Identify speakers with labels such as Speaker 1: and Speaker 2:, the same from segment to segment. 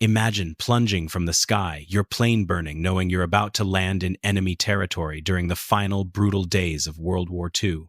Speaker 1: Imagine plunging from the sky, your plane burning, knowing you're about to land in enemy territory during the final brutal days of World War II.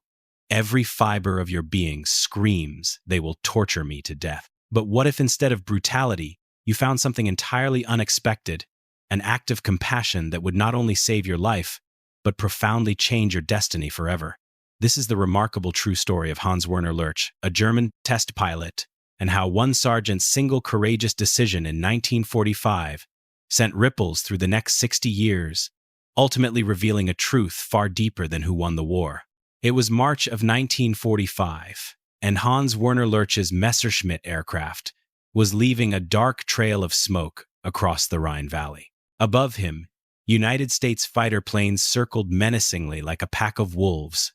Speaker 1: Every fiber of your being screams, "They will torture me to death." But what if instead of brutality, you found something entirely unexpected, an act of compassion that would not only save your life, but profoundly change your destiny forever? This is the remarkable true story of Hans Werner Lurch, a German test pilot, and how one sergeant's single courageous decision in 1945 sent ripples through the next 60 years, ultimately revealing a truth far deeper than who won the war. It was March of 1945, and Hans Werner Lurch's Messerschmitt aircraft was leaving a dark trail of smoke across the Rhine Valley. Above him, United States fighter planes circled menacingly like a pack of wolves,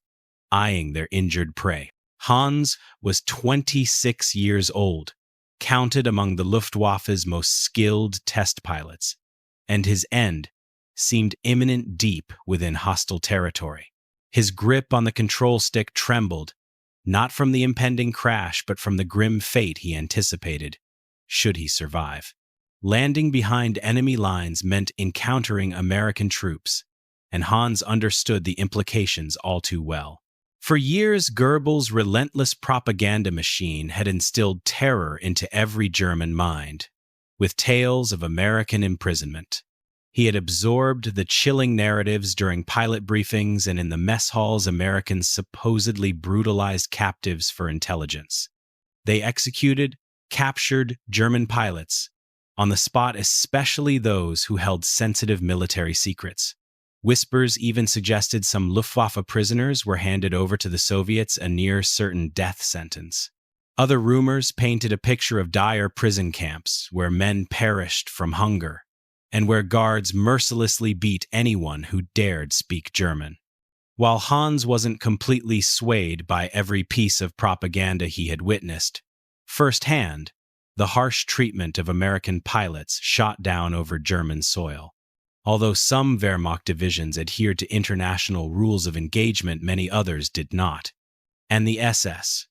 Speaker 1: eyeing their injured prey. Hans was 26 years old, counted among the Luftwaffe's most skilled test pilots, and his end seemed imminent deep within hostile territory. His grip on the control stick trembled, not from the impending crash, but from the grim fate he anticipated, should he survive. Landing behind enemy lines meant encountering American troops, and Hans understood the implications all too well. For years, Goebbels' relentless propaganda machine had instilled terror into every German mind, with tales of American imprisonment. He had absorbed the chilling narratives during pilot briefings and in the mess halls Americans supposedly brutalized captives for intelligence. They executed, captured German pilots, on the spot, especially those who held sensitive military secrets. Whispers even suggested some Luftwaffe prisoners were handed over to the Soviets a near-certain death sentence. Other rumors painted a picture of dire prison camps where men perished from hunger, and where guards mercilessly beat anyone who dared speak German. While Hans wasn't completely swayed by every piece of propaganda he had witnessed, firsthand, the harsh treatment of American pilots shot down over German soil. Although some Wehrmacht divisions adhered to international rules of engagement, many others did not. And the SS.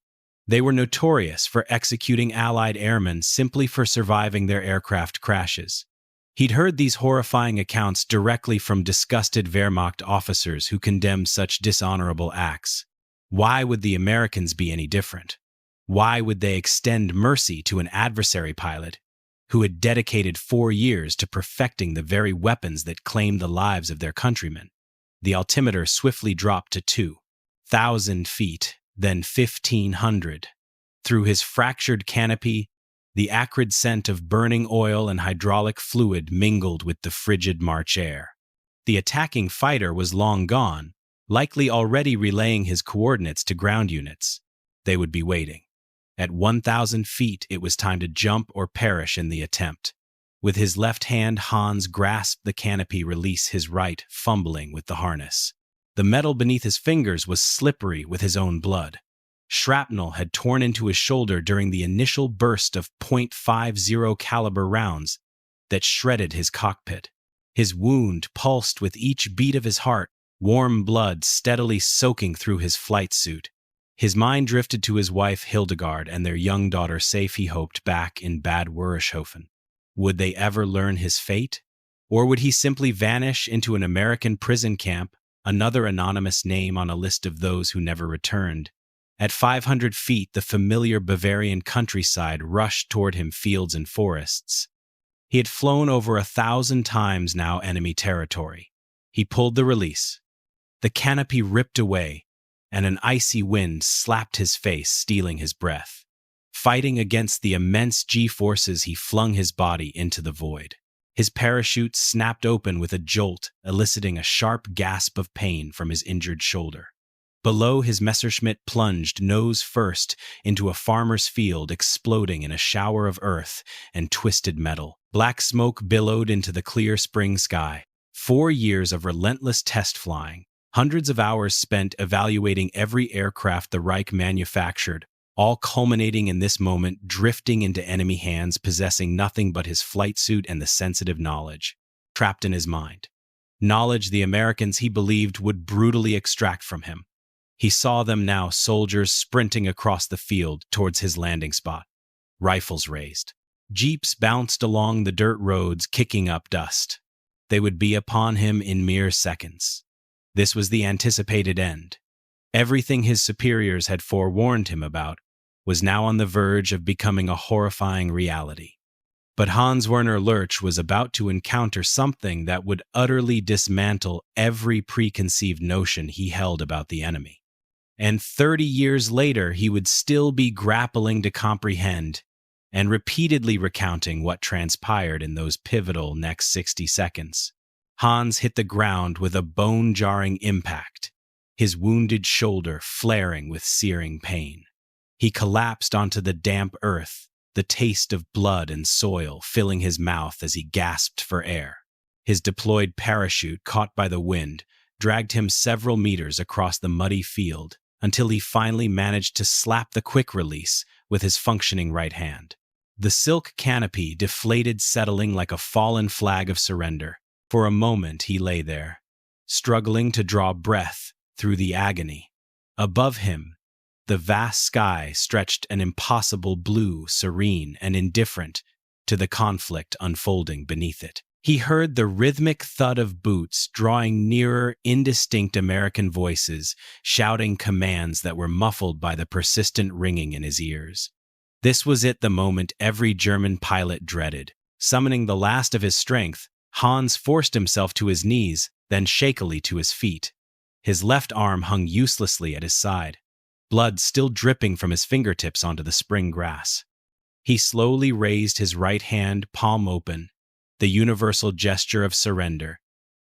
Speaker 1: They were notorious for executing Allied airmen simply for surviving their aircraft crashes. He'd heard these horrifying accounts directly from disgusted Wehrmacht officers who condemned such dishonorable acts. Why would the Americans be any different? Why would they extend mercy to an adversary pilot who had dedicated 4 years to perfecting the very weapons that claimed the lives of their countrymen? The altimeter swiftly dropped to 2,000 feet, then 1,500. Through his fractured canopy, the acrid scent of burning oil and hydraulic fluid mingled with the frigid March air. The attacking fighter was long gone, likely already relaying his coordinates to ground units. They would be waiting. At 1,000 feet, it was time to jump or perish in the attempt. With his left hand, Hans grasped the canopy, release his right, fumbling with the harness. The metal beneath his fingers was slippery with his own blood. Shrapnel had torn into his shoulder during the initial burst of .50 caliber rounds that shredded his cockpit. His wound pulsed with each beat of his heart, warm blood steadily soaking through his flight suit. His mind drifted to his wife Hildegard and their young daughter, safe, he hoped, back in Bad Wurshofen. Would they ever learn his fate? Or would he simply vanish into an American prison camp, another anonymous name on a list of those who never returned? At 500 feet, the familiar Bavarian countryside rushed toward him, fields and forests. He had flown over 1,000 times now enemy territory. He pulled the release. The canopy ripped away, and an icy wind slapped his face, stealing his breath. Fighting against the immense G-forces, he flung his body into the void. His parachute snapped open with a jolt, eliciting a sharp gasp of pain from his injured shoulder. Below, his Messerschmitt plunged nose first into a farmer's field, exploding in a shower of earth and twisted metal. Black smoke billowed into the clear spring sky. 4 years of relentless test flying, hundreds of hours spent evaluating every aircraft the Reich manufactured, all culminating in this moment, drifting into enemy hands, possessing nothing but his flight suit and the sensitive knowledge trapped in his mind. Knowledge the Americans, he believed, would brutally extract from him. He saw them now, soldiers sprinting across the field towards his landing spot, rifles raised. Jeeps bounced along the dirt roads, kicking up dust. They would be upon him in mere seconds. This was the anticipated end. Everything his superiors had forewarned him about was now on the verge of becoming a horrifying reality. But Hans Werner Lurch was about to encounter something that would utterly dismantle every preconceived notion he held about the enemy. And 30 years later, he would still be grappling to comprehend and repeatedly recounting what transpired in those pivotal next 60 seconds. Hans hit the ground with a bone-jarring impact, his wounded shoulder flaring with searing pain. He collapsed onto the damp earth, the taste of blood and soil filling his mouth as he gasped for air. His deployed parachute, caught by the wind, dragged him several meters across the muddy field until he finally managed to slap the quick release with his functioning right hand. The silk canopy deflated, settling like a fallen flag of surrender. For a moment he lay there, struggling to draw breath through the agony. Above him, the vast sky stretched an impossible blue, serene and indifferent to the conflict unfolding beneath it. He heard the rhythmic thud of boots drawing nearer, indistinct American voices shouting commands that were muffled by the persistent ringing in his ears. This was it, the moment every German pilot dreaded. Summoning the last of his strength, Hans forced himself to his knees, then shakily to his feet. His left arm hung uselessly at his side, blood still dripping from his fingertips onto the spring grass. He slowly raised his right hand, palm open, the universal gesture of surrender.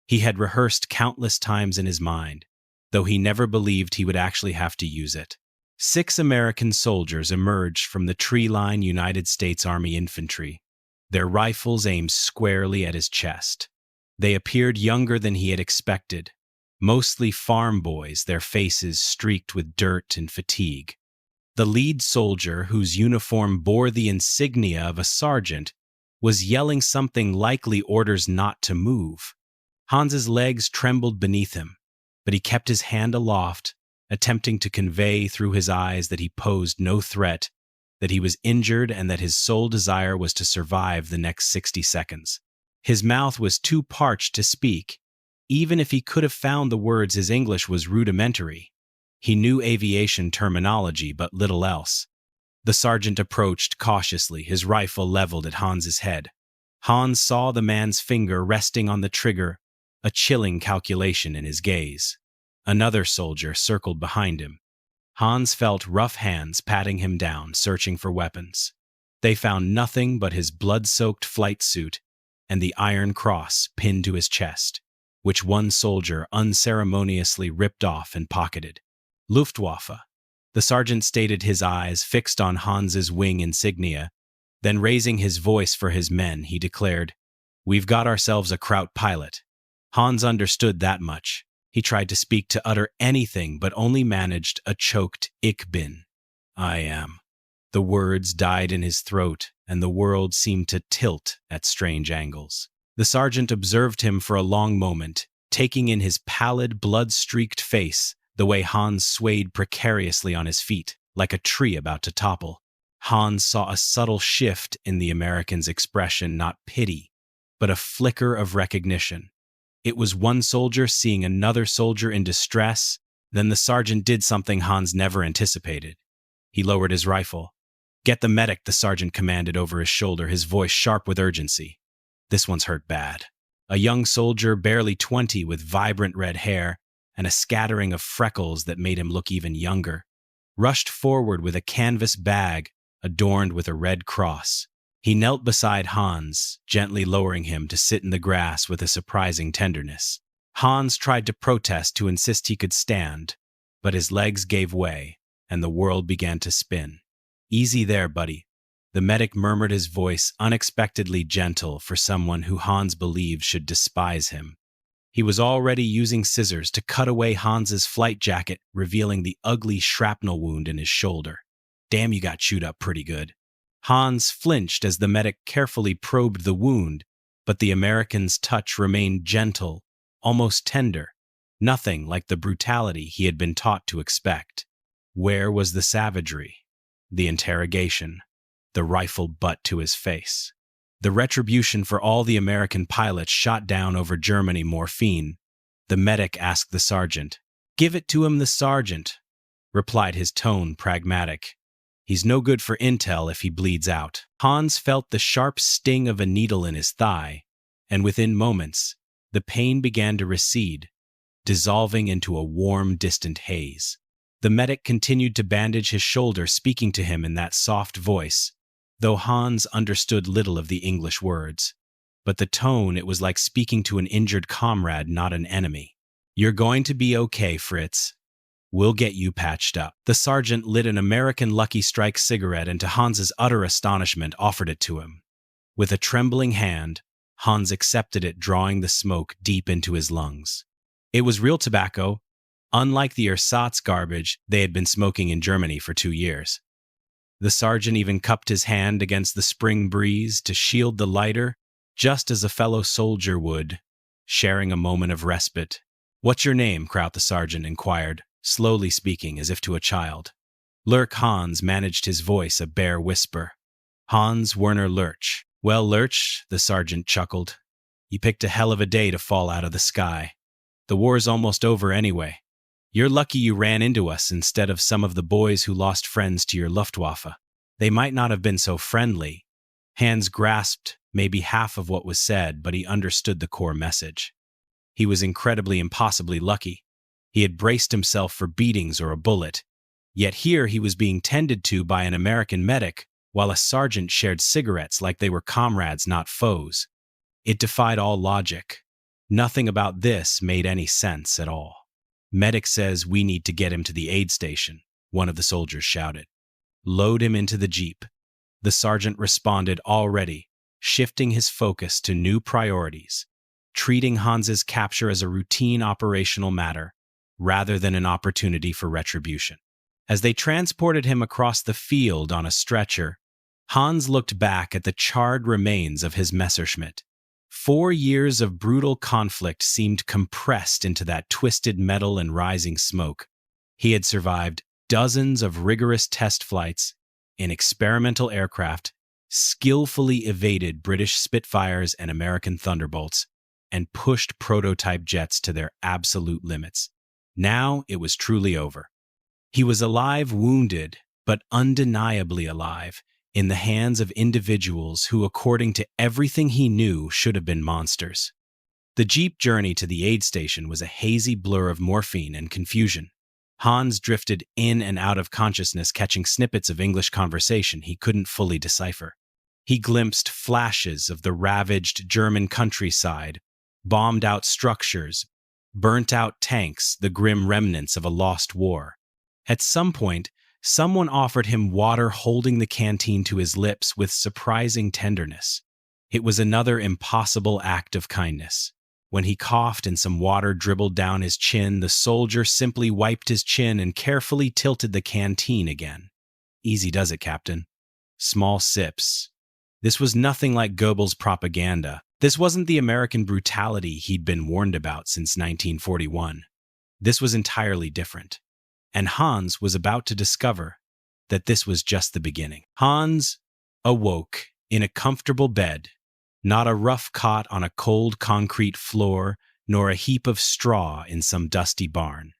Speaker 1: He had rehearsed countless times in his mind, though he never believed he would actually have to use it. 6 American soldiers emerged from the tree-lined United States Army infantry, their rifles aimed squarely at his chest. They appeared younger than he had expected, mostly farm boys, their faces streaked with dirt and fatigue. The lead soldier, whose uniform bore the insignia of a sergeant, was yelling something, likely orders not to move. Hans's legs trembled beneath him, but he kept his hand aloft, attempting to convey through his eyes that he posed no threat, that he was injured, and that his sole desire was to survive the next 60 seconds. His mouth was too parched to speak. Even if he could have found the words, his English was rudimentary. He knew aviation terminology, but little else. The sergeant approached cautiously, his rifle leveled at Hans's head. Hans saw the man's finger resting on the trigger, a chilling calculation in his gaze. Another soldier circled behind him. Hans felt rough hands patting him down, searching for weapons. They found nothing but his blood-soaked flight suit and the iron cross pinned to his chest, which one soldier unceremoniously ripped off and pocketed. Luftwaffe. The sergeant stated, his eyes fixed on Hans's wing insignia. Then, raising his voice for his men, he declared, "We've got ourselves a Kraut pilot." Hans understood that much. He tried to speak, to utter anything, but only managed a choked "Ich bin." I am. The words died in his throat, and the world seemed to tilt at strange angles. The sergeant observed him for a long moment, taking in his pallid, blood-streaked face, the way Hans swayed precariously on his feet, like a tree about to topple. Hans saw a subtle shift in the American's expression, not pity, but a flicker of recognition. It was one soldier seeing another soldier in distress. Then the sergeant did something Hans never anticipated. He lowered his rifle. "Get the medic," the sergeant commanded over his shoulder, his voice sharp with urgency. "This one's hurt bad." A young soldier, barely 20, with vibrant red hair and a scattering of freckles that made him look even younger, rushed forward with a canvas bag adorned with a red cross. He knelt beside Hans, gently lowering him to sit in the grass with a surprising tenderness. Hans tried to protest, to insist he could stand, but his legs gave way, and the world began to spin. "Easy there, buddy," the medic murmured, his voice unexpectedly gentle for someone who Hans believed should despise him. He was already using scissors to cut away Hans's flight jacket, revealing the ugly shrapnel wound in his shoulder. "Damn, you got chewed up pretty good." Hans flinched as the medic carefully probed the wound, but the American's touch remained gentle, almost tender, nothing like the brutality he had been taught to expect. Where was the savagery? The interrogation. the rifle butt to his face. The retribution for all the American pilots shot down over Germany morphine. The medic asked the sergeant. "Give it to him, the sergeant," replied, his tone pragmatic. "He's no good for intel if he bleeds out." Hans felt the sharp sting of a needle in his thigh, and within moments, the pain began to recede, dissolving into a warm, distant haze. The medic continued to bandage his shoulder, speaking to him in that soft voice, though Hans understood little of the English words. But the tone, it was like speaking to an injured comrade, not an enemy. "You're going to be okay, Fritz. We'll get you patched up." The sergeant lit an American Lucky Strike cigarette and, to Hans's utter astonishment, offered it to him. With a trembling hand, Hans accepted it, drawing the smoke deep into his lungs. It was real tobacco, unlike the ersatz garbage they had been smoking in Germany for 2 years. The sergeant even cupped his hand against the spring breeze to shield the lighter, just as a fellow soldier would, sharing a moment of respite. "What's your name?" Kraut the sergeant inquired, slowly speaking as if to a child. Lurch. Hans managed his voice a bare whisper. "Hans Werner Lurch." "Well, Lurch," the sergeant chuckled, "you picked a hell of a day to fall out of the sky. The war's almost over anyway. You're lucky you ran into us instead of some of the boys who lost friends to your Luftwaffe. They might not have been so friendly." Hans grasped maybe half of what was said, but he understood the core message. He was incredibly, impossibly lucky. He had braced himself for beatings or a bullet, yet here he was being tended to by an American medic, while a sergeant shared cigarettes like they were comrades, not foes. It defied all logic. Nothing about this made any sense at all. "Medic says we need to get him to the aid station," one of the soldiers shouted. "Load him into the jeep." The sergeant responded, already shifting his focus to new priorities, treating Hans's capture as a routine operational matter rather than an opportunity for retribution. As they transported him across the field on a stretcher, Hans looked back at the charred remains of his Messerschmitt. 4 years of brutal conflict seemed compressed into that twisted metal and rising smoke. He had survived dozens of rigorous test flights in experimental aircraft, skillfully evaded British Spitfires and American Thunderbolts, and pushed prototype jets to their absolute limits. Now it was truly over. He was alive, wounded, but undeniably alive, in the hands of individuals who, according to everything he knew, should have been monsters. The jeep journey to the aid station was a hazy blur of morphine and confusion. Hans drifted in and out of consciousness, catching snippets of English conversation he couldn't fully decipher. He glimpsed flashes of the ravaged German countryside, bombed-out structures, burnt-out tanks, the grim remnants of a lost war. At some point, someone offered him water, holding the canteen to his lips with surprising tenderness. It was another impossible act of kindness. When he coughed and some water dribbled down his chin, the soldier simply wiped his chin and carefully tilted the canteen again. "Easy does it, Captain. Small sips." This was nothing like Goebbels' propaganda. This wasn't the American brutality he'd been warned about since 1941. This was entirely different. And Hans was about to discover that this was just the beginning. Hans awoke in a comfortable bed, not a rough cot on a cold concrete floor, nor a heap of straw in some dusty barn.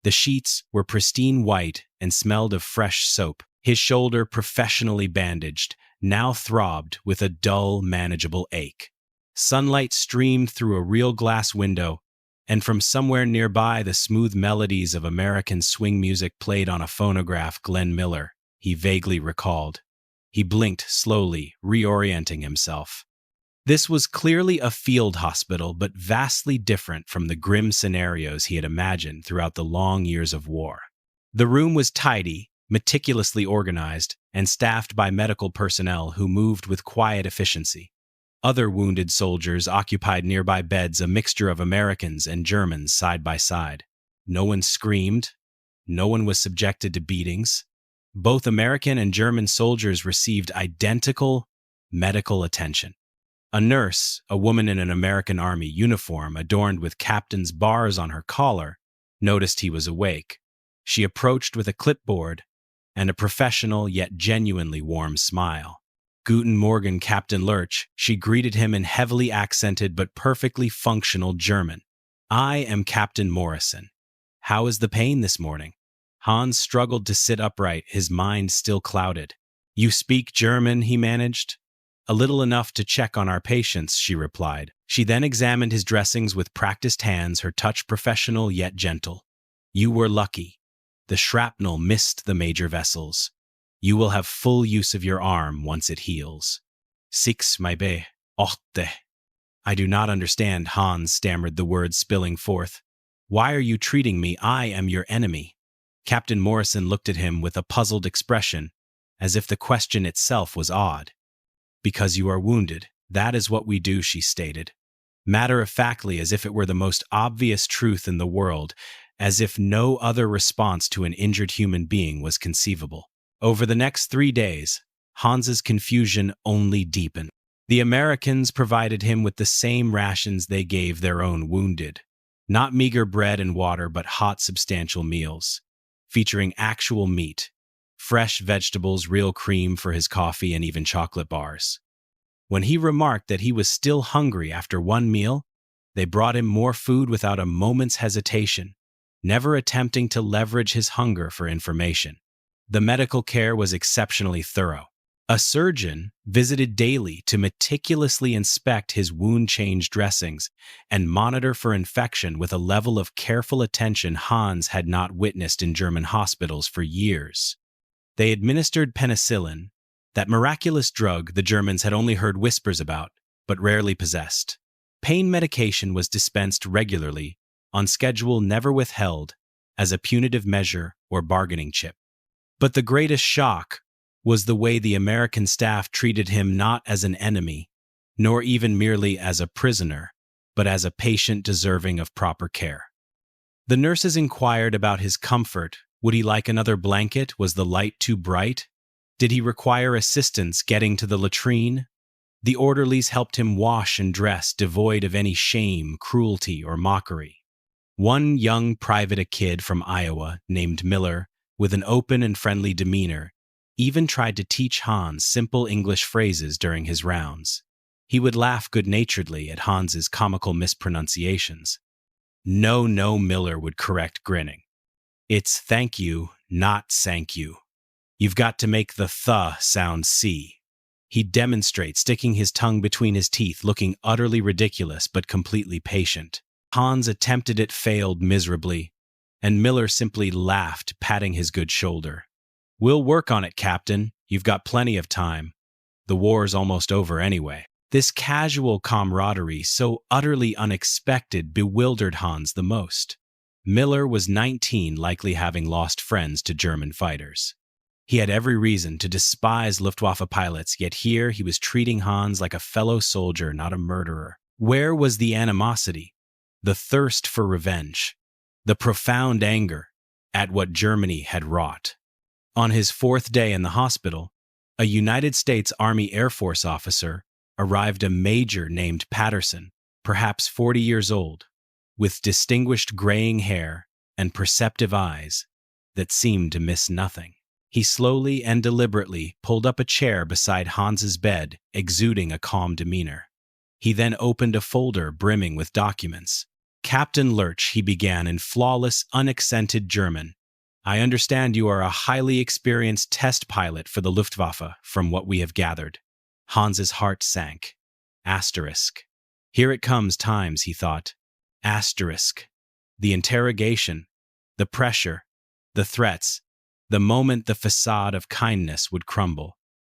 Speaker 1: The sheets were pristine white and smelled of fresh soap. His shoulder, professionally bandaged, now throbbed with a dull, manageable ache. Sunlight streamed through a real glass window, and from somewhere nearby the smooth melodies of American swing music played on a phonograph. Glenn Miller, he vaguely recalled. He blinked slowly, reorienting himself. This was clearly a field hospital, but vastly different from the grim scenarios he had imagined throughout the long years of war. The room was tidy, meticulously organized, and staffed by medical personnel who moved with quiet efficiency. Other wounded soldiers occupied nearby beds, a mixture of Americans and Germans side by side. No one screamed. No one was subjected to beatings. Both American and German soldiers received identical medical attention. A nurse, a woman in an American Army uniform adorned with captain's bars on her collar, noticed he was awake. She approached with a clipboard and a professional yet genuinely warm smile. Guten Morgen, Captain Lurch, she greeted him in heavily accented but perfectly functional German. I am Captain Morrison. How is the pain this morning? Hans struggled to sit upright, his mind still clouded. You speak German, he managed. A little enough to check on our patients, she replied. She then examined his dressings with practiced hands, her touch professional yet gentle. You were lucky. The shrapnel missed the major vessels. You will have full use of your arm once it heals. Six, my be, ochte. I do not understand, Hans stammered the words spilling forth. Why are you treating me? I am your enemy. Captain Morrison looked at him with a puzzled expression, as if the question itself was odd. Because you are wounded. That is what we do, she stated. Matter-of-factly, as if it were the most obvious truth in the world, as if no other response to an injured human being was conceivable. Over the next 3 days, Hans's confusion only deepened. The Americans provided him with the same rations they gave their own wounded. Not meager bread and water, but hot, substantial meals, featuring actual meat, fresh vegetables, real cream for his coffee, and even chocolate bars. When he remarked that he was still hungry after one meal, they brought him more food without a moment's hesitation, never attempting to leverage his hunger for information. The medical care was exceptionally thorough. A surgeon visited daily to meticulously inspect his wound-change dressings and monitor for infection with a level of careful attention Hans had not witnessed in German hospitals for years. They administered penicillin, that miraculous drug the Germans had only heard whispers about, but rarely possessed. Pain medication was dispensed regularly, on schedule, never withheld, as a punitive measure or bargaining chip. But the greatest shock was the way the American staff treated him, not as an enemy, nor even merely as a prisoner, but as a patient deserving of proper care. The nurses inquired about his comfort. Would he like another blanket? Was the light too bright? Did he require assistance getting to the latrine? The orderlies helped him wash and dress, devoid of any shame, cruelty, or mockery. One young private, a kid from Iowa named Miller, with an open and friendly demeanor, even tried to teach Hans simple English phrases during his rounds. He would laugh good-naturedly at Hans's comical mispronunciations. No, Miller would correct, grinning. It's thank you, not sank you. You've got to make the th sound C. He'd demonstrate, sticking his tongue between his teeth, looking utterly ridiculous but completely patient. Hans attempted it, failed miserably, and Miller simply laughed, patting his good shoulder. We'll work on it, Captain. You've got plenty of time. The war's almost over anyway. This casual camaraderie, so utterly unexpected, bewildered Hans the most. Miller was 19, likely having lost friends to German fighters. He had every reason to despise Luftwaffe pilots, yet here he was treating Hans like a fellow soldier, not a murderer. Where was the animosity, the thirst for revenge, the profound anger at what Germany had wrought? On his 4th day in the hospital, a United States Army Air Force officer arrived, a major named Patterson, perhaps 40 years old, with distinguished graying hair and perceptive eyes that seemed to miss nothing. He slowly and deliberately pulled up a chair beside Hans's bed, exuding a calm demeanor. He then opened a folder brimming with documents. Captain Lurch, he began in flawless, unaccented German. I understand you are a highly experienced test pilot for the Luftwaffe, from what we have gathered. Hans's heart sank. Asterisk. Here it comes, times, he thought. Asterisk. The interrogation, the pressure, the threats, the moment the facade of kindness would crumble.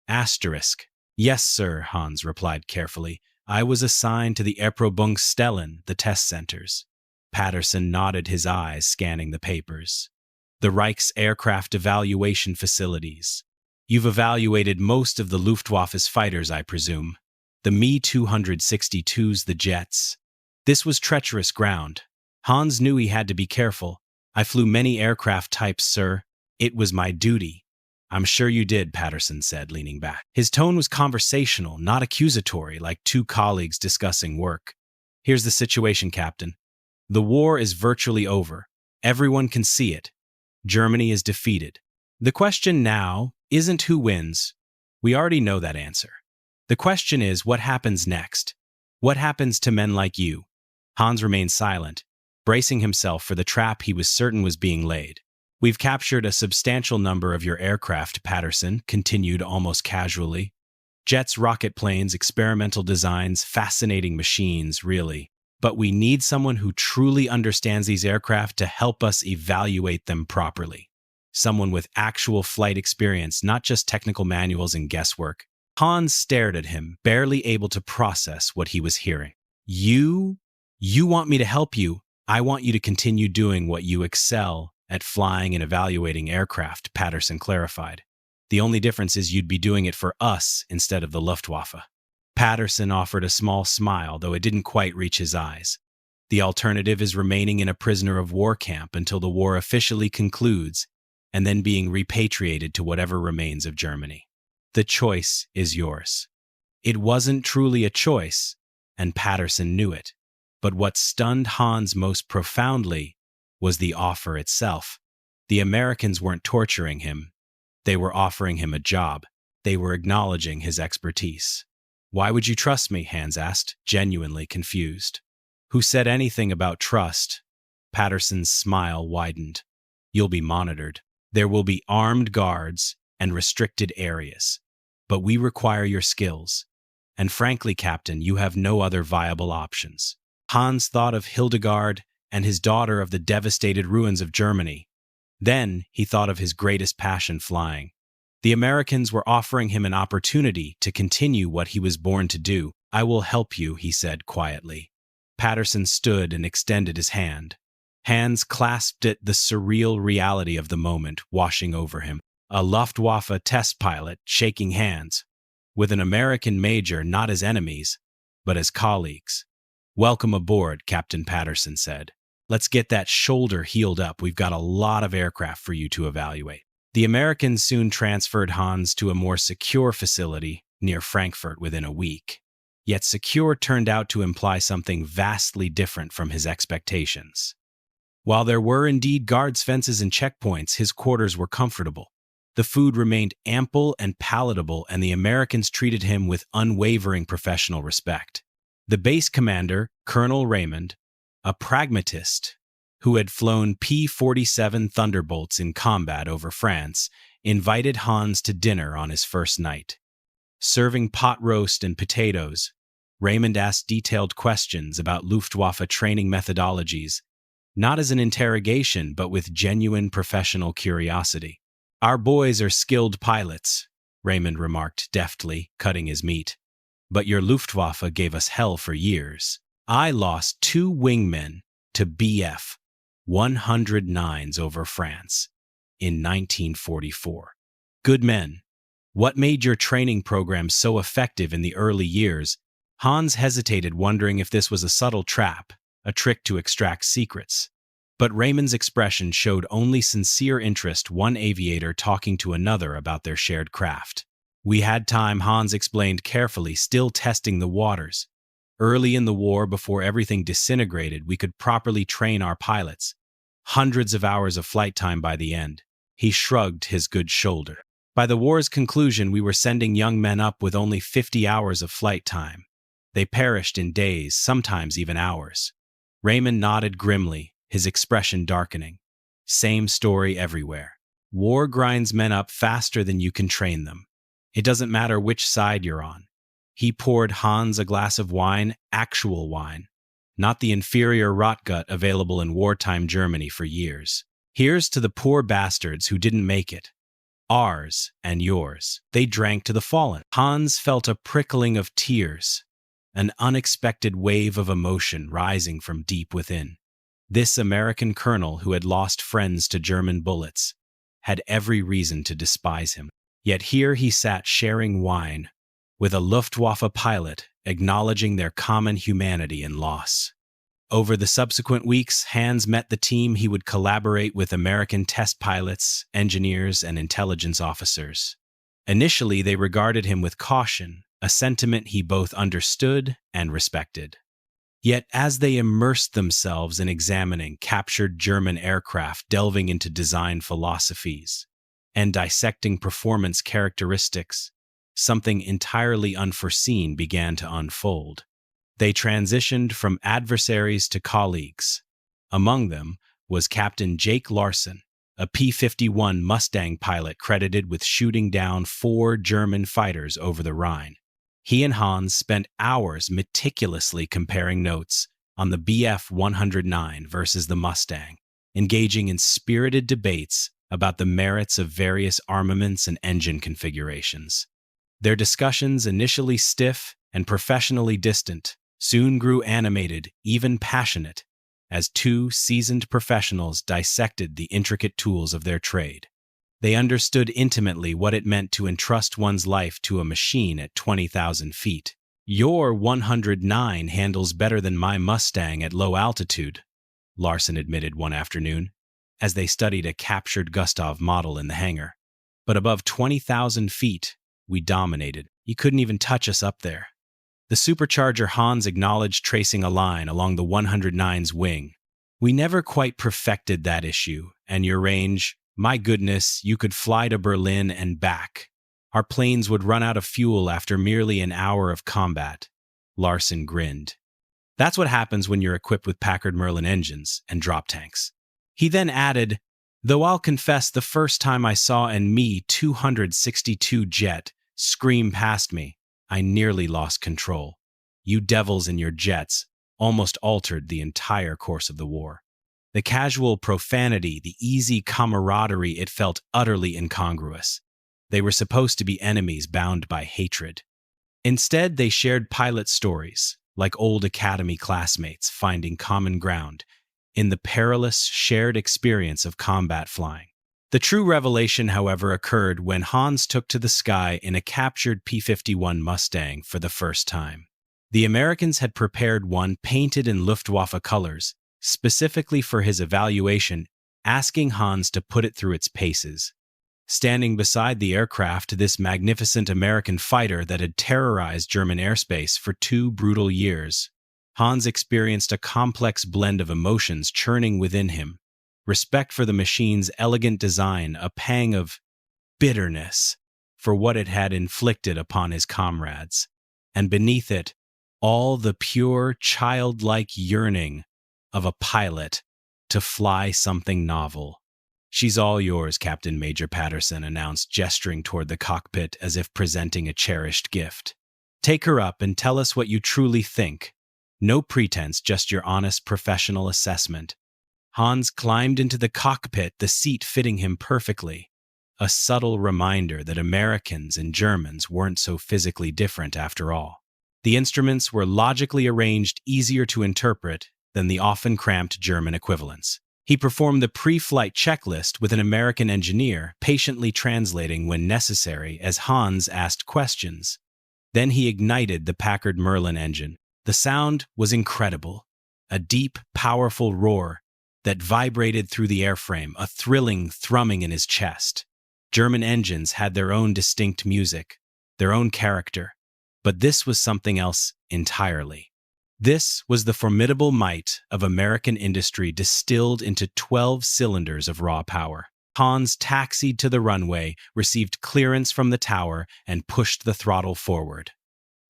Speaker 1: Asterisk. Yes, sir, Hans replied carefully. I was assigned to the Erprobungsstellen, the test centers. Patterson nodded, his eyes scanning the papers. The Reich's aircraft evaluation facilities. You've evaluated most of the Luftwaffe's fighters, I presume. The Me-262s, the jets. This was treacherous ground. Hans knew he had to be careful. I flew many aircraft types, sir. It was my duty. I'm sure you did, Patterson said, leaning back. His tone was conversational, not accusatory, like two colleagues discussing work. Here's the situation, Captain. The war is virtually over. Everyone can see it. Germany is defeated. The question now isn't who wins. We already know that answer. The question is what happens next? What happens to men like you? Hans remained silent, bracing himself for the trap he was certain was being laid. We've captured a substantial number of your aircraft, Patterson continued almost casually. Jets, rocket planes, experimental designs, fascinating machines, really. But we need someone who truly understands these aircraft to help us evaluate them properly. Someone with actual flight experience, not just technical manuals and guesswork. Hans stared at him, barely able to process what he was hearing. You want me to help you. I want you to continue doing what you excel at, flying and evaluating aircraft, Patterson clarified. The only difference is you'd be doing it for us instead of the Luftwaffe. Patterson offered a small smile, though it didn't quite reach his eyes. The alternative is remaining in a prisoner of war camp until the war officially concludes, and then being repatriated to whatever remains of Germany. The choice is yours. It wasn't truly a choice, and Patterson knew it. But what stunned Hans most profoundly was the offer itself. The Americans weren't torturing him. They were offering him a job. They were acknowledging his expertise. Why would you trust me? Hans asked, genuinely confused. Who said anything about trust? Patterson's smile widened. You'll be monitored. There will be armed guards and restricted areas. But we require your skills. And frankly, Captain, you have no other viable options. Hans thought of Hildegard and his daughter, of the devastated ruins of Germany. Then he thought of his greatest passion, flying. The Americans were offering him an opportunity to continue what he was born to do. I will help you, he said quietly. Patterson stood and extended his hand. Hands clasped it, the surreal reality of the moment washing over him. A Luftwaffe test pilot shaking hands with an American major, not as enemies, but as colleagues. Welcome aboard, Captain Patterson said. Let's get that shoulder healed up. We've got a lot of aircraft for you to evaluate. The Americans soon transferred Hans to a more secure facility near Frankfurt within a week. Yet secure turned out to imply something vastly different from his expectations. While there were indeed guards, fences, and checkpoints, his quarters were comfortable. The food remained ample and palatable, and the Americans treated him with unwavering professional respect. The base commander, Colonel Raymond, a pragmatist who had flown P-47 Thunderbolts in combat over France, invited Hans to dinner on his first night. Serving pot roast and potatoes, Raymond asked detailed questions about Luftwaffe training methodologies, not as an interrogation, but with genuine professional curiosity. Our boys are skilled pilots, Raymond remarked deftly, cutting his meat. But your Luftwaffe gave us hell for years. I lost 2 wingmen to Bf 109s over France in 1944. Good men. What made your training program so effective in the early years? Hans hesitated, wondering if this was a subtle trap, a trick to extract secrets. But Raymond's expression showed only sincere interest, one aviator talking to another about their shared craft. We had time, Hans explained carefully, still testing the waters. Early in the war, before everything disintegrated, we could properly train our pilots. Hundreds of hours of flight time by the end. He shrugged his good shoulder. By the war's conclusion, we were sending young men up with only 50 hours of flight time. They perished in days, sometimes even hours. Raymond nodded grimly, his expression darkening. Same story everywhere. War grinds men up faster than you can train them. It doesn't matter which side you're on. He poured Hans a glass of wine, actual wine, not the inferior rotgut available in wartime Germany for years. Here's to the poor bastards who didn't make it. Ours and yours. They drank to the fallen. Hans felt a prickling of tears, an unexpected wave of emotion rising from deep within. This American colonel, who had lost friends to German bullets, had every reason to despise him. Yet here he sat sharing wine with a Luftwaffe pilot, acknowledging their common humanity and loss. Over the subsequent weeks, Hans met the team. He would collaborate with American test pilots, engineers, and intelligence officers. Initially, they regarded him with caution, a sentiment he both understood and respected. Yet as they immersed themselves in examining captured German aircraft, delving into design philosophies, and dissecting performance characteristics, something entirely unforeseen began to unfold. They transitioned from adversaries to colleagues. Among them was Captain Jake Larson, a P-51 Mustang pilot credited with shooting down 4 German fighters over the Rhine. He and Hans spent hours meticulously comparing notes on the Bf-109 versus the Mustang, engaging in spirited debates about the merits of various armaments and engine configurations. Their discussions, initially stiff and professionally distant, soon grew animated, even passionate, as 2 seasoned professionals dissected the intricate tools of their trade. They understood intimately what it meant to entrust one's life to a machine at 20,000 feet. "Your 109 handles better than my Mustang at low altitude," Larson admitted one afternoon, as they studied a captured Gustav model in the hangar. "But above 20,000 feet, we dominated. You couldn't even touch us up there." The supercharger Hans acknowledged, tracing a line along the 109's wing. "We never quite perfected that issue, and your range, my goodness, you could fly to Berlin and back. Our planes would run out of fuel after merely an hour of combat." Larson grinned. "That's what happens when you're equipped with Packard Merlin engines and drop tanks." He then added, "Though I'll confess the first time I saw an Me-262 jet scream past me, I nearly lost control. You devils and your jets almost altered the entire course of the war." The casual profanity, the easy camaraderie, it felt utterly incongruous. They were supposed to be enemies bound by hatred. Instead, they shared pilot stories, like old academy classmates finding common ground in the perilous shared experience of combat flying. The true revelation, however, occurred when Hans took to the sky in a captured P-51 Mustang for the first time. The Americans had prepared one painted in Luftwaffe colors, specifically for his evaluation, asking Hans to put it through its paces. Standing beside the aircraft, this magnificent American fighter that had terrorized German airspace for 2 brutal years, Hans experienced a complex blend of emotions churning within him: respect for the machine's elegant design, a pang of bitterness for what it had inflicted upon his comrades, and beneath it, all the pure, childlike yearning of a pilot to fly something novel. "She's all yours," Captain Major Patterson announced, gesturing toward the cockpit as if presenting a cherished gift. "Take her up and tell us what you truly think. No pretense, just your honest professional assessment." Hans climbed into the cockpit, the seat fitting him perfectly, a subtle reminder that Americans and Germans weren't so physically different after all. The instruments were logically arranged, easier to interpret than the often cramped German equivalents. He performed the pre-flight checklist with an American engineer, patiently translating when necessary as Hans asked questions. Then he ignited the Packard Merlin engine. The sound was incredible, a deep, powerful roar that vibrated through the airframe, a thrilling thrumming in his chest. German engines had their own distinct music, their own character, but this was something else entirely. This was the formidable might of American industry distilled into 12 cylinders of raw power. Hans taxied to the runway, received clearance from the tower, and pushed the throttle forward.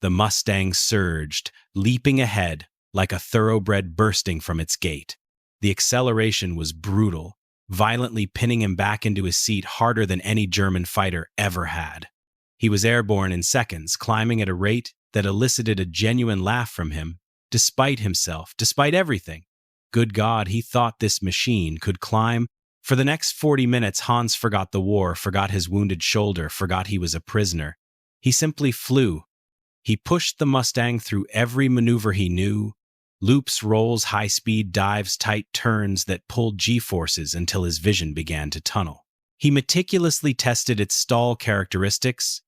Speaker 1: The Mustang surged, leaping ahead like a thoroughbred bursting from its gate. The acceleration was brutal, violently pinning him back into his seat harder than any German fighter ever had. He was airborne in seconds, climbing at a rate that elicited a genuine laugh from him, despite himself, despite everything. Good God, he thought this machine could climb. For the next 40 minutes, Hans forgot the war, forgot his wounded shoulder, forgot he was a prisoner. He simply flew. He pushed the Mustang through every maneuver he knew: loops, rolls, high-speed dives, tight turns that pulled G-forces until his vision began to tunnel. He meticulously tested its stall characteristics,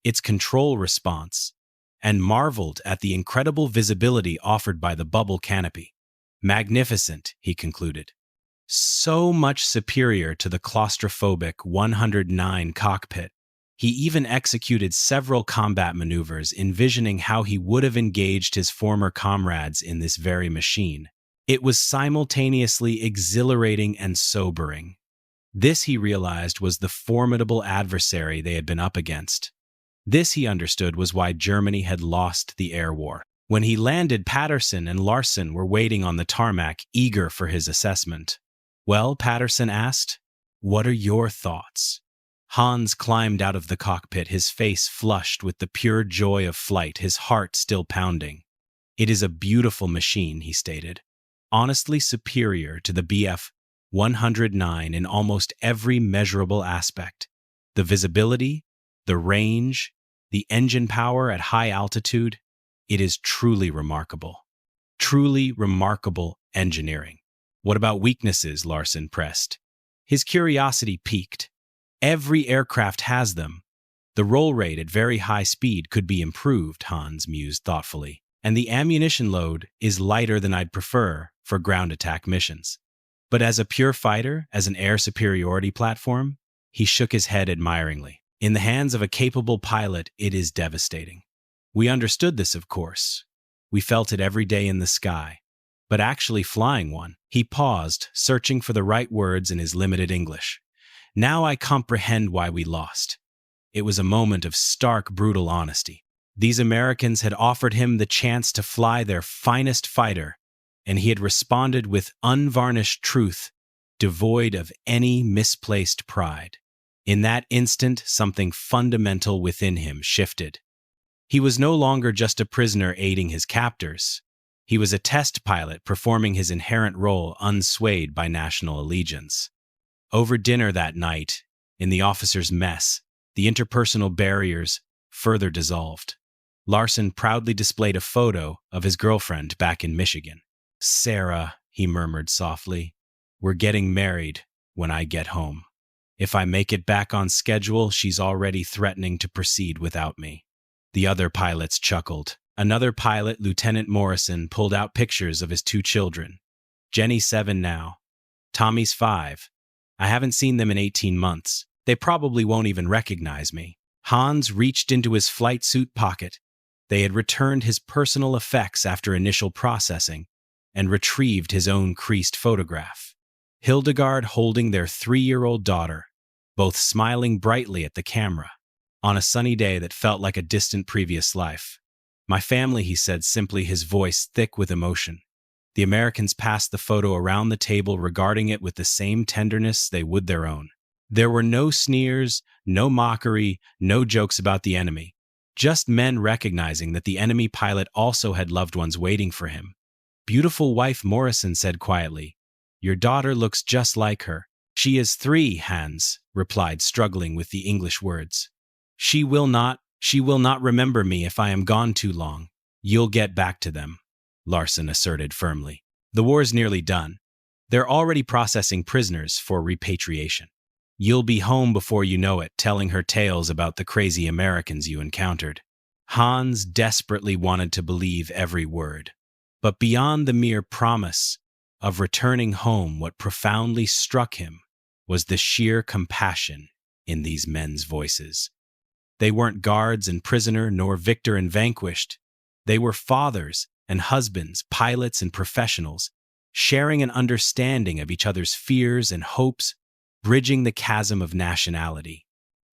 Speaker 1: its control response, and marveled at the incredible visibility offered by the bubble canopy. Magnificent, he concluded. So much superior to the claustrophobic 109 cockpit. He even executed several combat maneuvers, envisioning how he would have engaged his former comrades in this very machine. It was simultaneously exhilarating and sobering. This, he realized, was the formidable adversary they had been up against. This, he understood, was why Germany had lost the air war. When he landed, Patterson and Larsen were waiting on the tarmac, eager for his assessment. "Well," Patterson asked, "what are your thoughts?" Hans climbed out of the cockpit, his face flushed with the pure joy of flight, his heart still pounding. "It is a beautiful machine," he stated. "Honestly superior to the Bf-109 in almost every measurable aspect. The visibility, the range, the engine power at high altitude. It is truly remarkable. Truly remarkable engineering." "What about weaknesses?" Larsen pressed. His curiosity piqued. "Every aircraft has them. The roll rate at very high speed could be improved," Hans mused thoughtfully. "And the ammunition load is lighter than I'd prefer for ground attack missions. But as a pure fighter, as an air superiority platform," he shook his head admiringly. "In the hands of a capable pilot, it is devastating. We understood this, of course. We felt it every day in the sky. But actually flying one—" He paused, searching for the right words in his limited English. "Now I comprehend why we lost." It was a moment of stark, brutal honesty. These Americans had offered him the chance to fly their finest fighter, and he had responded with unvarnished truth, devoid of any misplaced pride. In that instant, something fundamental within him shifted. He was no longer just a prisoner aiding his captors. He was a test pilot performing his inherent role unswayed by national allegiance. Over dinner that night, in the officers' mess, the interpersonal barriers further dissolved. Larsen proudly displayed a photo of his girlfriend back in Michigan. "Sarah," he murmured softly, "we're getting married when I get home. If I make it back on schedule, she's already threatening to proceed without me." The other pilots chuckled. Another pilot, Lieutenant Morrison, pulled out pictures of his 2 children. "Jenny's 7 now. Tommy's 5. I haven't seen them in 18 months. They probably won't even recognize me." Hans reached into his flight suit pocket. They had returned his personal effects after initial processing and retrieved his own creased photograph. Hildegard holding their 3-year-old daughter, both smiling brightly at the camera, on a sunny day that felt like a distant previous life. "My family," he said simply, his voice thick with emotion. The Americans passed the photo around the table, regarding it with the same tenderness they would their own. There were no sneers, no mockery, no jokes about the enemy. Just men recognizing that the enemy pilot also had loved ones waiting for him. "Beautiful wife," Morrison said quietly. "Your daughter looks just like her." "She is 3, Hans replied, struggling with the English words. She will not remember me if I am gone too long." "You'll get back to them," Larsen asserted firmly. "The war's nearly done. They're already processing prisoners for repatriation. You'll be home before you know it, telling her tales about the crazy Americans you encountered." Hans desperately wanted to believe every word. But beyond the mere promise of returning home, what profoundly struck him was the sheer compassion in these men's voices. They weren't guards and prisoner, nor victor and vanquished. They were fathers and husbands, pilots and professionals, sharing an understanding of each other's fears and hopes, bridging the chasm of nationality.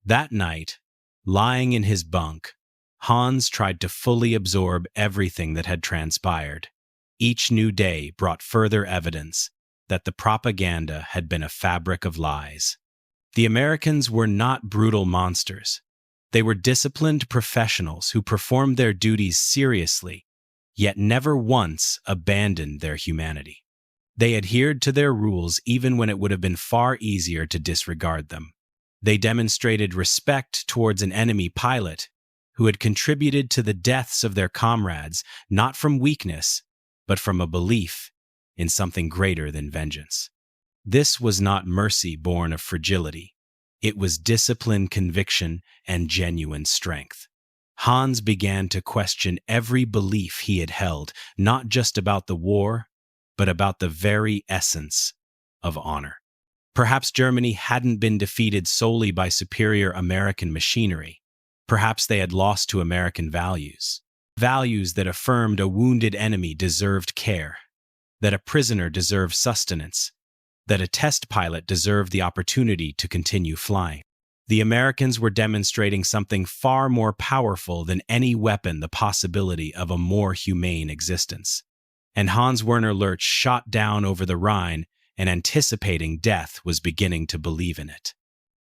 Speaker 1: That night, lying in his bunk, Hans tried to fully absorb everything that had transpired. Each new day brought further evidence that the propaganda had been a fabric of lies. The Americans were not brutal monsters. They were disciplined professionals who performed their duties seriously, yet never once abandoned their humanity. They adhered to their rules even when it would have been far easier to disregard them. They demonstrated respect towards an enemy pilot who had contributed to the deaths of their comrades, not from weakness, but from a belief in something greater than vengeance. This was not mercy born of fragility. It was discipline, conviction, and genuine strength. Hans began to question every belief he had held, not just about the war, but about the very essence of honor. Perhaps Germany hadn't been defeated solely by superior American machinery. Perhaps they had lost to American values. Values that affirmed a wounded enemy deserved care, that a prisoner deserved sustenance, that a test pilot deserved the opportunity to continue flying. The Americans were demonstrating something far more powerful than any weapon, the possibility of a more humane existence. And Hans Werner Lurch, shot down over the Rhine and anticipating death, was beginning to believe in it.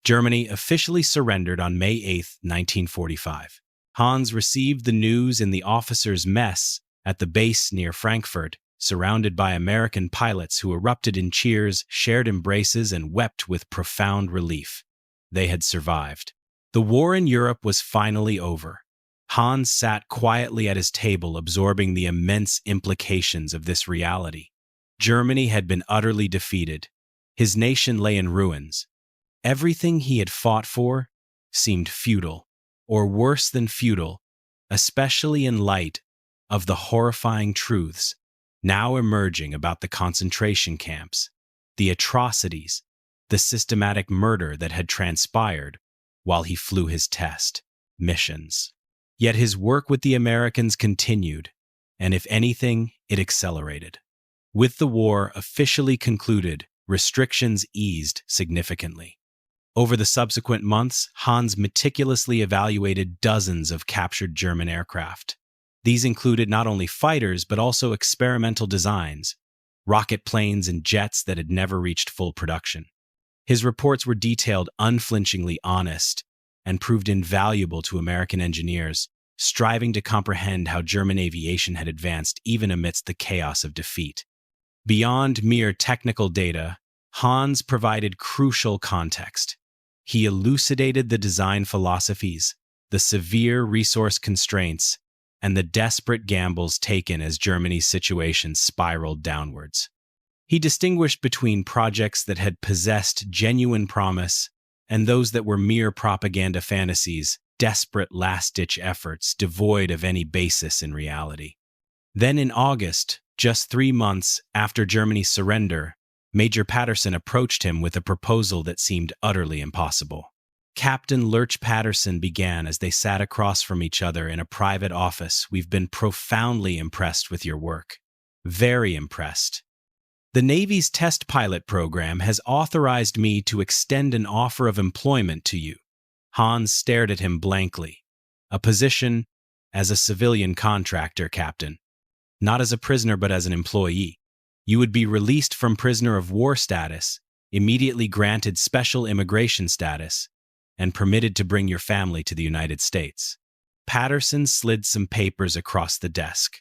Speaker 1: Germany officially surrendered on May 8, 1945. Hans received the news in the officers' mess at the base near Frankfurt, surrounded by American pilots who erupted in cheers, shared embraces, and wept with profound relief. They had survived. The war in Europe was finally over. Hans sat quietly at his table, absorbing the immense implications of this reality. Germany had been utterly defeated. His nation lay in ruins. Everything he had fought for seemed futile, or worse than futile, especially in light of the horrifying truths now emerging about the concentration camps, the atrocities, the systematic murder that had transpired while he flew his test missions. Yet his work with the Americans continued, and if anything, it accelerated. With the war officially concluded, restrictions eased significantly. Over the subsequent months, Hans meticulously evaluated dozens of captured German aircraft. These included not only fighters, but also experimental designs, rocket planes and jets that had never reached full production. His reports were detailed, unflinchingly honest, and proved invaluable to American engineers, striving to comprehend how German aviation had advanced even amidst the chaos of defeat. Beyond mere technical data, Hans provided crucial context. He elucidated the design philosophies, the severe resource constraints, and the desperate gambles taken as Germany's situation spiraled downwards. He distinguished between projects that had possessed genuine promise and those that were mere propaganda fantasies, desperate last-ditch efforts devoid of any basis in reality. Then in August, just 3 months after Germany's surrender, Major Patterson approached him with a proposal that seemed utterly impossible. Captain Lurch Patterson began as they sat across from each other in a private office. "We've been profoundly impressed with your work. Very impressed. The Navy's test pilot program has authorized me to extend an offer of employment to you." Hans stared at him blankly. "A position as a civilian contractor, Captain. Not as a prisoner, but as an employee. You would be released from prisoner of war status, immediately granted special immigration status, and permitted to bring your family to the United States." Patterson slid some papers across the desk.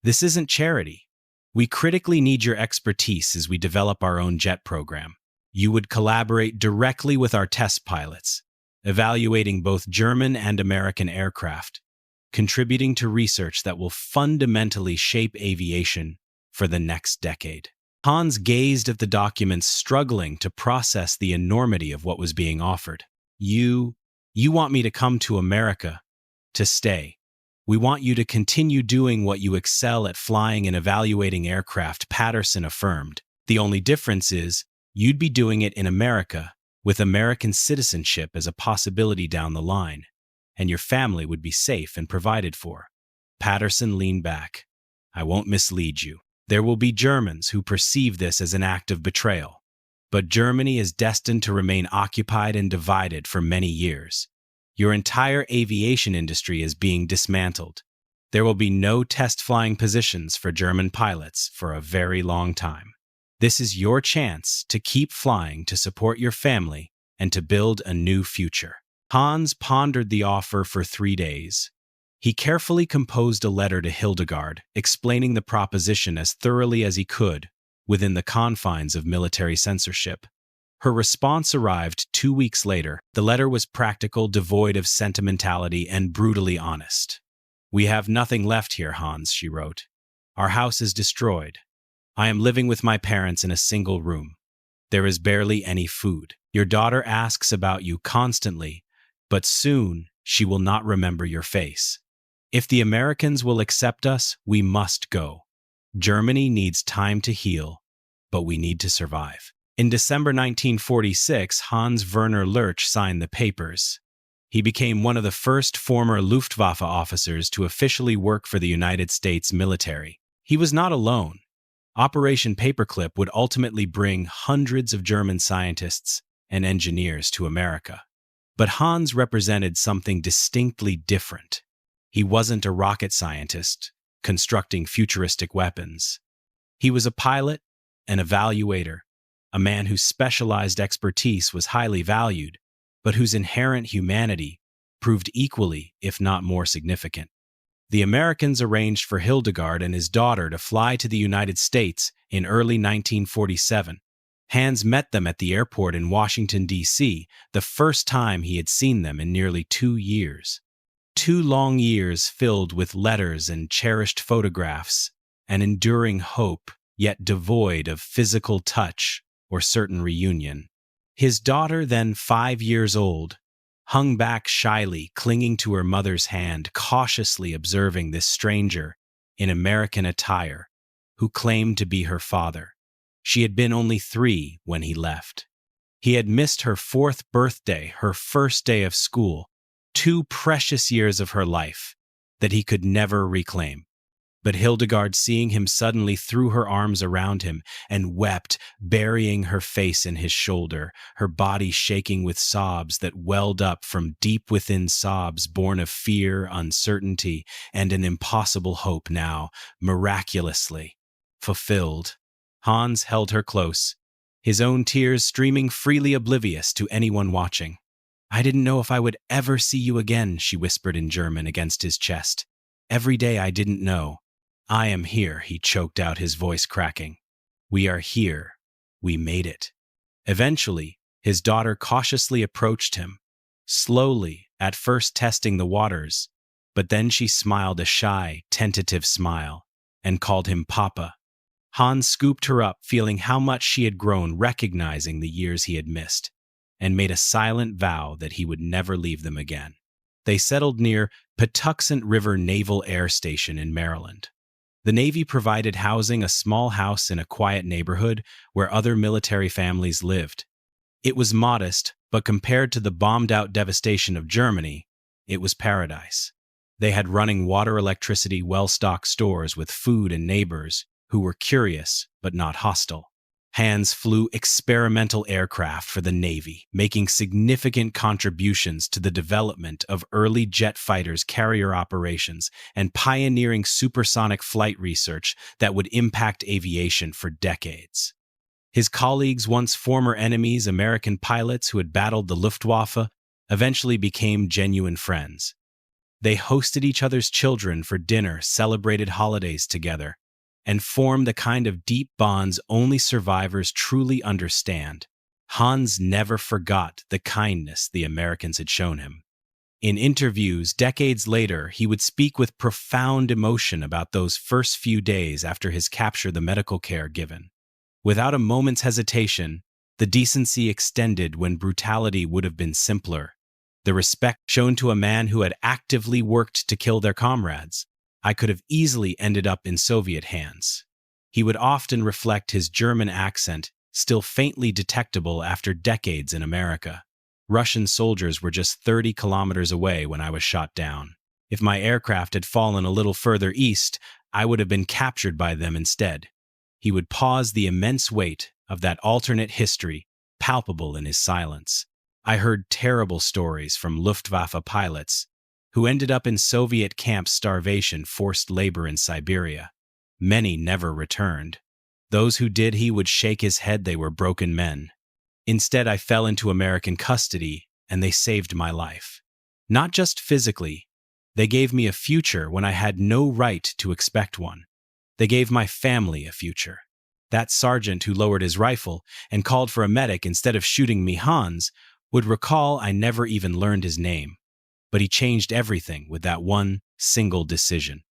Speaker 1: "This isn't charity. We critically need your expertise as we develop our own jet program. You would collaborate directly with our test pilots, evaluating both German and American aircraft, contributing to research that will fundamentally shape aviation for the next decade." Hans gazed at the documents, struggling to process the enormity of what was being offered. You want me to come to America, to stay. We want you to continue doing what you excel at, flying and evaluating aircraft, Patterson affirmed. The only difference is you'd be doing it in America, with American citizenship as a possibility down the line, and your family would be safe and provided for. Patterson leaned back. "I won't mislead you. There will be Germans who perceive this as an act of betrayal. But Germany is destined to remain occupied and divided for many years. Your entire aviation industry is being dismantled. There will be no test flying positions for German pilots for a very long time. This is your chance to keep flying, to support your family, and to build a new future." Hans pondered the offer for 3 days. He carefully composed a letter to Hildegard, explaining the proposition as thoroughly as he could, within the confines of military censorship. Her response arrived 2 weeks later. The letter was practical, devoid of sentimentality, and brutally honest. "We have nothing left here, Hans," she wrote. "Our house is destroyed. I am living with my parents in a single room. There is barely any food. Your daughter asks about you constantly, but soon she will not remember your face. If the Americans will accept us, we must go. Germany needs time to heal, but we need to survive." In December 1946, Hans Werner Lurch signed the papers. He became one of the first former Luftwaffe officers to officially work for the United States military. He was not alone. Operation Paperclip would ultimately bring hundreds of German scientists and engineers to America. But Hans represented something distinctly different. He wasn't a rocket scientist constructing futuristic weapons. He was a pilot, an evaluator, a man whose specialized expertise was highly valued, but whose inherent humanity proved equally, if not more significant. The Americans arranged for Hildegard and his daughter to fly to the United States in early 1947. Hans met them at the airport in Washington, D.C., the first time he had seen them in nearly 2 years. 2 long years filled with letters and cherished photographs, an enduring hope, yet devoid of physical touch or certain reunion. His daughter, then 5 years old, hung back shyly, clinging to her mother's hand, cautiously observing this stranger in American attire, who claimed to be her father. She had been only 3 when he left. He had missed her 4th birthday, her first day of school, 2 precious years of her life that he could never reclaim. But Hildegard, seeing him suddenly, threw her arms around him and wept, burying her face in his shoulder, her body shaking with sobs that welled up from deep within, sobs born of fear, uncertainty, and an impossible hope now miraculously fulfilled. Hans held her close, his own tears streaming freely, oblivious to anyone watching. "I didn't know if I would ever see you again," she whispered in German against his chest. "Every day I didn't know. I am here," he choked out, his voice cracking. "We are here. We made it." Eventually, his daughter cautiously approached him, slowly, at first testing the waters, but then she smiled a shy, tentative smile and called him Papa. Hans scooped her up, feeling how much she had grown, recognizing the years he had missed, and made a silent vow that he would never leave them again. They settled near Patuxent River Naval Air Station in Maryland. The Navy provided housing, a small house in a quiet neighborhood where other military families lived. It was modest, but compared to the bombed-out devastation of Germany, it was paradise. They had running water, electricity, well-stocked stores with food, and neighbors who were curious but not hostile. Hans flew experimental aircraft for the Navy, making significant contributions to the development of early jet fighters, carrier operations, and pioneering supersonic flight research that would impact aviation for decades. His colleagues, once former enemies, American pilots who had battled the Luftwaffe, eventually became genuine friends. They hosted each other's children for dinner, celebrated holidays together, and formed the kind of deep bonds only survivors truly understand. Hans never forgot the kindness the Americans had shown him. In interviews decades later, he would speak with profound emotion about those first few days after his capture, the medical care given. Without a moment's hesitation, the decency extended when brutality would have been simpler, the respect shown to a man who had actively worked to kill their comrades. "I could have easily ended up in Soviet hands." He would often reflect, his German accent still faintly detectable after decades in America. "Russian soldiers were just 30 kilometers away when I was shot down. If my aircraft had fallen a little further east, I would have been captured by them instead." He would pause, the immense weight of that alternate history palpable in his silence. "I heard terrible stories from Luftwaffe pilots who ended up in Soviet camps, starvation, forced labor in Siberia. Many never returned. Those who did," he would shake his head, "they were broken men. Instead, I fell into American custody, and they saved my life. Not just physically, they gave me a future when I had no right to expect one. They gave my family a future." That sergeant who lowered his rifle and called for a medic instead of shooting me, Hans, would recall. "I never even learned his name, but he changed everything with that one single decision."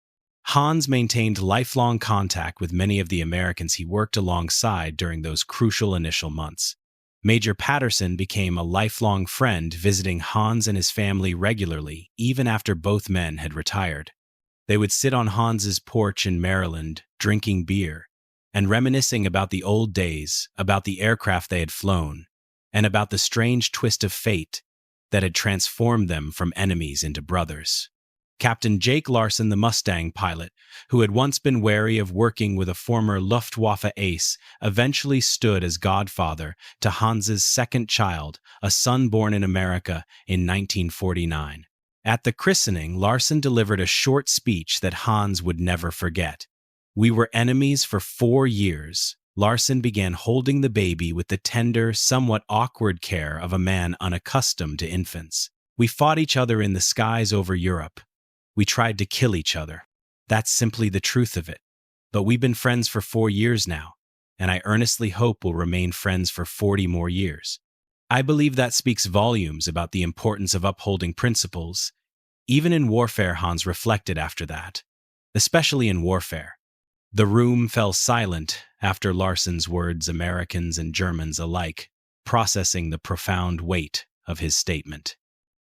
Speaker 1: Hans maintained lifelong contact with many of the Americans he worked alongside during those crucial initial months. Major Patterson became a lifelong friend, visiting Hans and his family regularly, even after both men had retired. They would sit on Hans's porch in Maryland, drinking beer, and reminiscing about the old days, about the aircraft they had flown, and about the strange twist of fate that had transformed them from enemies into brothers. Captain Jake Larson, the Mustang pilot, who had once been wary of working with a former Luftwaffe ace, eventually stood as godfather to Hans's second child, a son born in America in 1949. At the christening, Larson delivered a short speech that Hans would never forget. "We were enemies for 4 years." Larson began holding the baby with the tender, somewhat awkward care of a man unaccustomed to infants. "We fought each other in the skies over Europe. We tried to kill each other. That's simply the truth of it. But we've been friends for 4 years now, and I earnestly hope we'll remain friends for 40 more years. I believe that speaks volumes about the importance of upholding principles, even in warfare," Hans reflected after that. "Especially in warfare." The room fell silent after Larson's words, Americans and Germans alike processing the profound weight of his statement.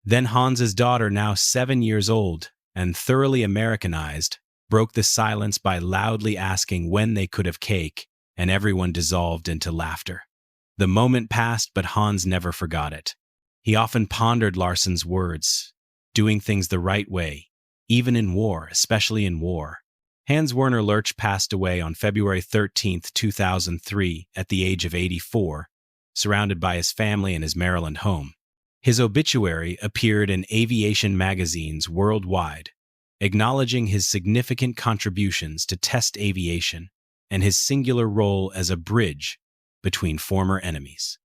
Speaker 1: Then Hans's daughter, now 7 years old and thoroughly Americanized, broke the silence by loudly asking when they could have cake, and everyone dissolved into laughter. The moment passed, but Hans never forgot it. He often pondered Larson's words, doing things the right way, even in war, especially in war. Hans Werner Lurch passed away on February 13, 2003, at the age of 84, surrounded by his family in his Maryland home. His obituary appeared in aviation magazines worldwide, acknowledging his significant contributions to test aviation and his singular role as a bridge between former enemies.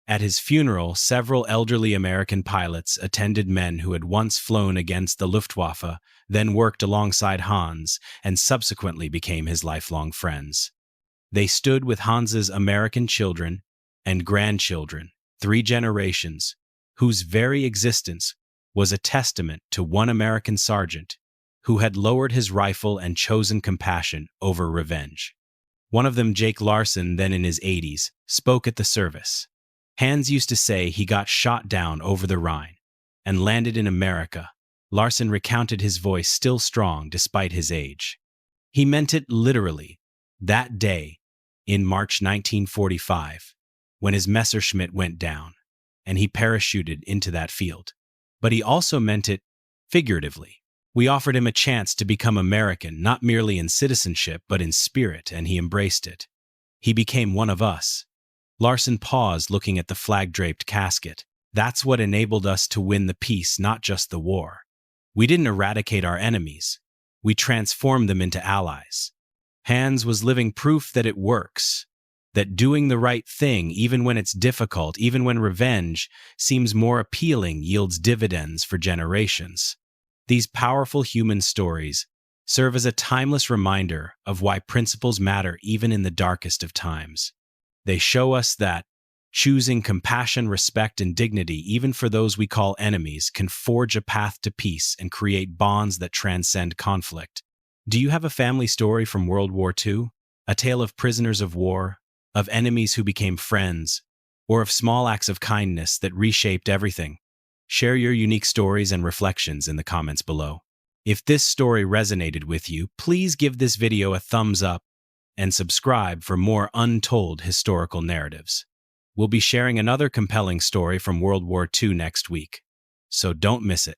Speaker 1: At his funeral, several elderly American pilots attended, men who had once flown against the Luftwaffe, then worked alongside Hans, and subsequently became his lifelong friends. They stood with Hans's American children and grandchildren, 3 generations, whose very existence was a testament to one American sergeant who had lowered his rifle and chosen compassion over revenge. One of them, Jake Larson, then in his 80s, spoke at the service. "Hans used to say he got shot down over the Rhine and landed in America." Larson recounted, his voice still strong despite his age. "He meant it literally. That day, in March 1945, when his Messerschmitt went down, and he parachuted into that field. But he also meant it figuratively. We offered him a chance to become American, not merely in citizenship, but in spirit, and he embraced it. He became one of us." Larson paused, looking at the flag-draped casket. "That's what enabled us to win the peace, not just the war. We didn't eradicate our enemies. We transformed them into allies." Hans was living proof that it works, that doing the right thing, even when it's difficult, even when revenge seems more appealing, yields dividends for generations. These powerful human stories serve as a timeless reminder of why principles matter even in the darkest of times. They show us that choosing compassion, respect, and dignity, even for those we call enemies, can forge a path to peace and create bonds that transcend conflict. Do you have a family story from World War II? A tale of prisoners of war, of enemies who became friends, or of small acts of kindness that reshaped everything? Share your unique stories and reflections in the comments below. If this story resonated with you, please give this video a thumbs up and subscribe for more untold historical narratives. We'll be sharing another compelling story from World War II next week, so don't miss it.